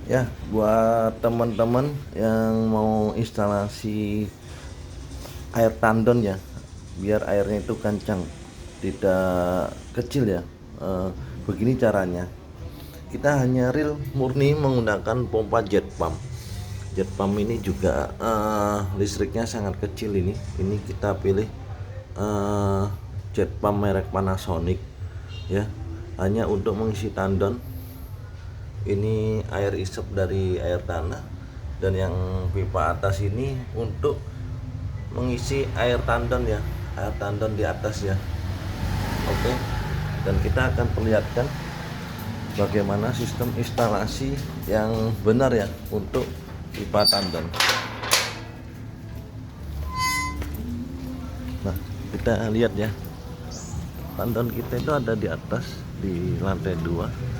Ya, buat teman-teman yang mau instalasi air tandon ya, biar airnya itu kencang, tidak kecil ya. Begini caranya, kita hanya real murni menggunakan pompa jet pump. Jet pump ini juga listriknya sangat kecil ini. Ini kita pilih jet pump merek Panasonic ya, hanya untuk mengisi tandon. Ini air isep dari air tanah, dan yang pipa atas ini untuk mengisi air tandon ya, air tandon di atas ya. Oke, dan kita akan perlihatkan bagaimana sistem instalasi yang benar ya untuk pipa tandon. Nah, kita lihat ya, tandon kita itu ada di atas di lantai 2.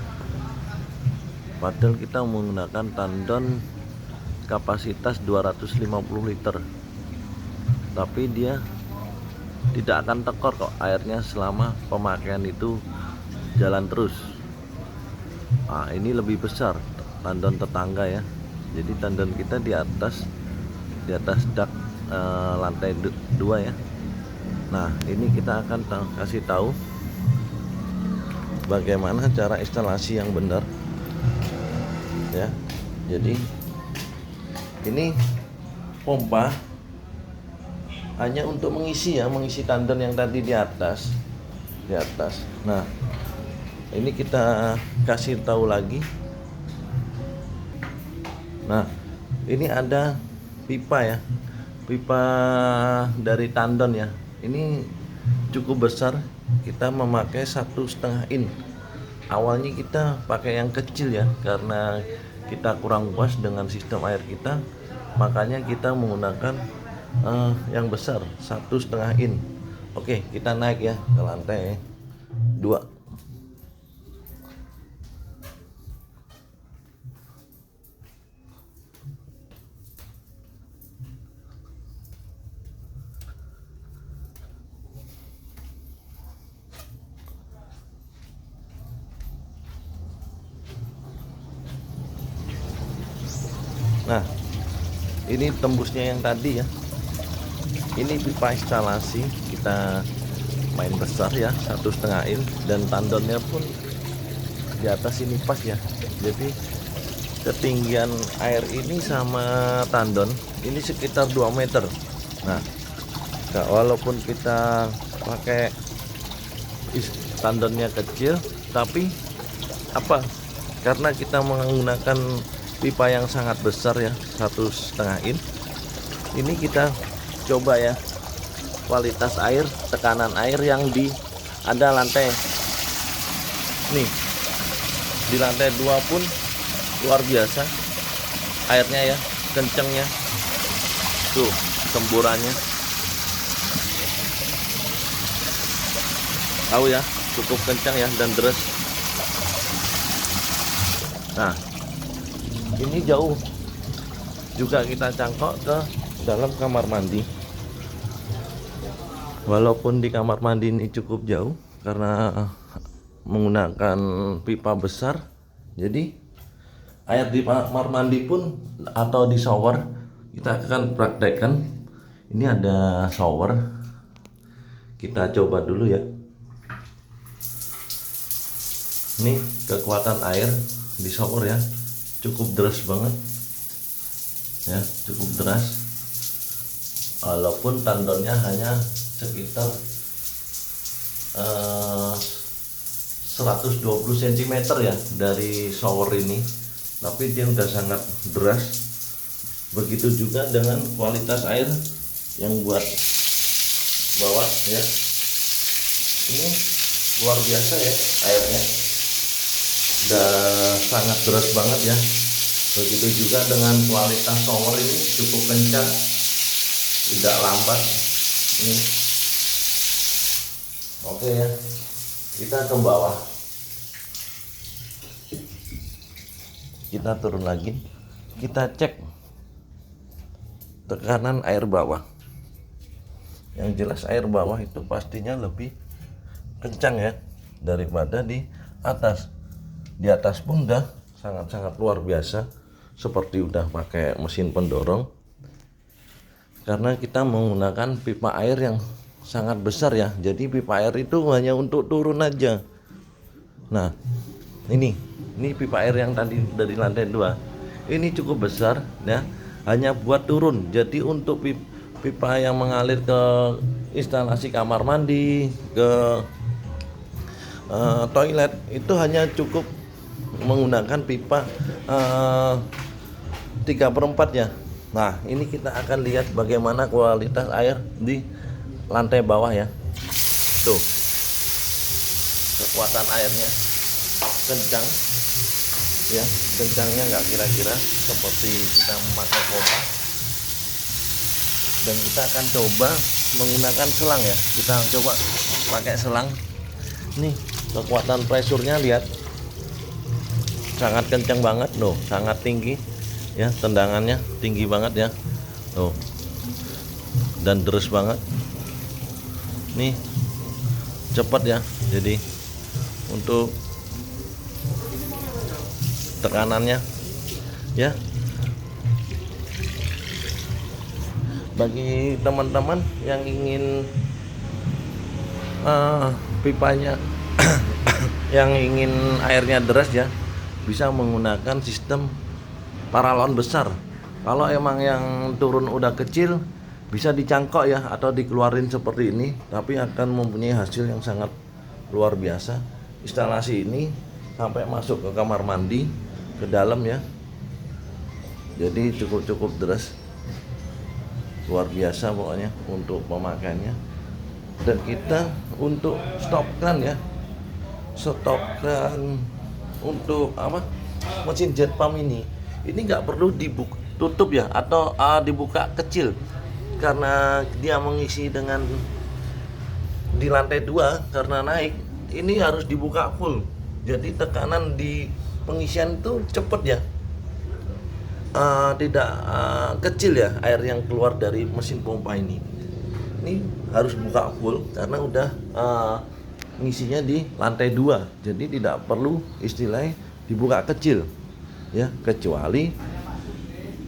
Padahal kita menggunakan tandon kapasitas 250 liter, tapi dia tidak akan tekor kok airnya selama pemakaian itu jalan terus. Nah, ini lebih besar tandon tetangga ya, jadi tandon kita di atas dak lantai 2 ya. Nah, ini kita akan kasih tahu bagaimana cara instalasi yang benar ya. Jadi ini pompa hanya untuk mengisi ya, mengisi tandon yang tadi di atas. Nah, ini kita kasih tahu lagi. Nah, ini ada pipa ya, pipa dari tandon ya. Ini cukup besar, kita memakai 1,5 in. Awalnya kita pakai yang kecil ya, karena kita kurang puas dengan sistem air kita, makanya kita menggunakan yang besar 1,5 in. Oke, kita naik ya ke lantai 2. Nah, ini tembusnya yang tadi ya. Ini pipa instalasi kita main besar ya, 1,5 in, dan tandonnya pun di atas ini pas ya. Jadi ketinggian air ini sama tandon ini sekitar 2 meter. Nah, walaupun kita pakai tandonnya kecil, tapi apa, karena kita menggunakan pipa yang sangat besar ya, 1,5 in, ini kita coba ya kualitas air, tekanan air yang ada lantai nih, di lantai 2 pun luar biasa airnya ya, kencengnya tuh, semburannya tahu ya, cukup kencang ya dan deras. Nah, ini jauh juga kita cangkok ke dalam kamar mandi. Walaupun di kamar mandi ini cukup jauh karena menggunakan pipa besar, jadi air di kamar mandi pun atau di shower kita akan praktekkan. Ini ada shower, kita coba dulu ya. Ini kekuatan air di shower ya, cukup deras banget ya, cukup deras. Walaupun tandonnya hanya sekitar 120 cm ya dari shower ini, tapi dia udah sangat deras. Begitu juga dengan kualitas air yang buat bawah ya, ini luar biasa ya, airnya udah sangat deras banget ya. Begitu juga dengan kualitas shower ini cukup kencang, tidak lambat ini. Oke ya, kita ke bawah, kita turun lagi, kita cek tekanan air bawah. Yang jelas air bawah itu pastinya lebih kencang ya daripada di atas. Di atas pun udah sangat-sangat luar biasa, seperti udah pakai mesin pendorong, karena kita menggunakan pipa air yang sangat besar ya. Jadi pipa air itu hanya untuk turun aja. Nah, ini pipa air yang tadi dari lantai 2 ini cukup besar ya, hanya buat turun. Jadi untuk pipa yang mengalir ke instalasi kamar mandi, ke toilet, itu hanya cukup menggunakan pipa 3/4 ya. Nah, ini kita akan lihat bagaimana kualitas air di lantai bawah ya. Tuh, kekuatan airnya kencang ya, kencangnya nggak kira-kira seperti kita memakai pompa. Dan kita akan coba menggunakan selang ya. Kita coba pakai selang. Nih, kekuatan pressure-nya lihat, sangat kencang banget loh, sangat tinggi ya, tendangannya tinggi banget ya. Tuh, dan deres banget. Nih, cepat ya. Jadi untuk tekanannya ya, bagi teman-teman yang ingin pipanya yang ingin airnya deras ya, bisa menggunakan sistem paralon besar. Kalau emang yang turun udah kecil, bisa dicangkok ya, atau dikeluarin seperti ini, tapi akan mempunyai hasil yang sangat luar biasa. Instalasi ini sampai masuk ke kamar mandi, ke dalam ya. Jadi cukup deras, luar biasa pokoknya untuk pemakaiannya. Dan kita untuk stop kran ya, stop kran untuk apa, mesin jet pump ini nggak perlu tutup ya, atau dibuka kecil, karena dia mengisi dengan di lantai 2 karena naik, ini harus dibuka full. Jadi tekanan di pengisian itu cepet ya, tidak kecil ya air yang keluar dari mesin pompa ini. Ini harus buka full karena udah ngisinya di lantai 2, jadi tidak perlu istilahnya dibuka kecil ya, kecuali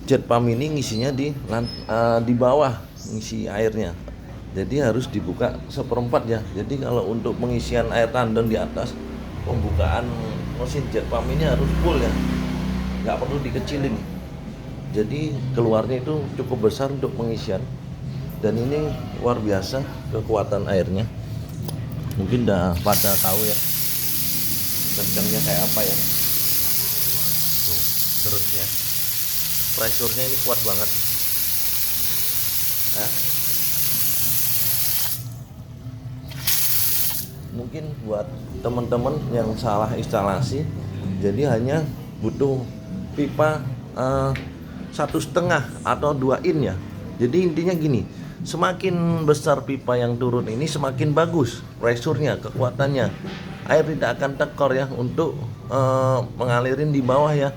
jet pump ini ngisinya di bawah ngisi airnya, jadi harus dibuka 1/4 ya. Jadi kalau untuk pengisian air tandon di atas, pembukaan mesin jet pump ini harus full ya, nggak perlu dikecilin. Jadi keluarnya itu cukup besar untuk pengisian, dan ini luar biasa kekuatan airnya. Mungkin udah pada tahu ya kencangnya kayak apa ya. Tuh, terusnya pressure-nya ini kuat banget ya. Mungkin buat teman-teman yang salah instalasi, jadi hanya butuh pipa 1,5 atau 2 in ya. Jadi intinya gini, semakin besar pipa yang turun ini, semakin bagus pressure-nya, kekuatannya. Air tidak akan tekor ya untuk mengalirin di bawah ya.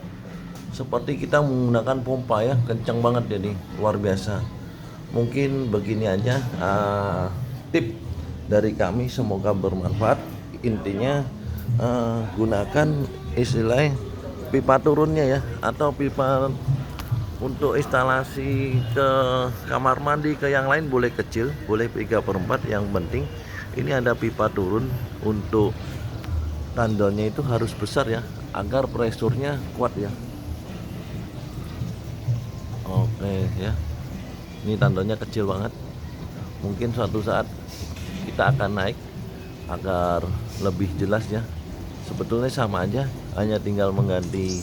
Seperti kita menggunakan pompa ya, kencang banget, jadi luar biasa. Mungkin begini aja tip dari kami, semoga bermanfaat. Intinya gunakan istilah pipa turunnya ya, atau pipa untuk instalasi ke kamar mandi, ke yang lain boleh kecil, boleh 3/4. Yang penting ini ada pipa turun. Untuk tandonnya itu harus besar ya, agar pressure-nya kuat ya. Oke ya, ini tandonnya kecil banget. Mungkin suatu saat kita akan naik agar lebih jelas ya. Sebetulnya sama aja, hanya tinggal mengganti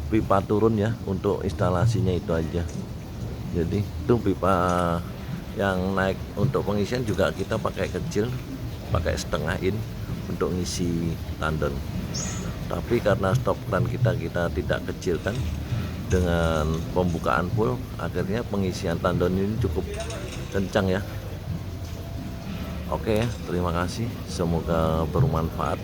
pipa turun ya untuk instalasinya itu aja. Jadi itu pipa yang naik untuk pengisian juga kita pakai kecil, pakai 1/2 in untuk ngisi tandon. Tapi karena stop kran kita tidak kecilkan, dengan pembukaan full, akhirnya pengisian tandon ini cukup kencang ya. Oke, terima kasih, semoga bermanfaat.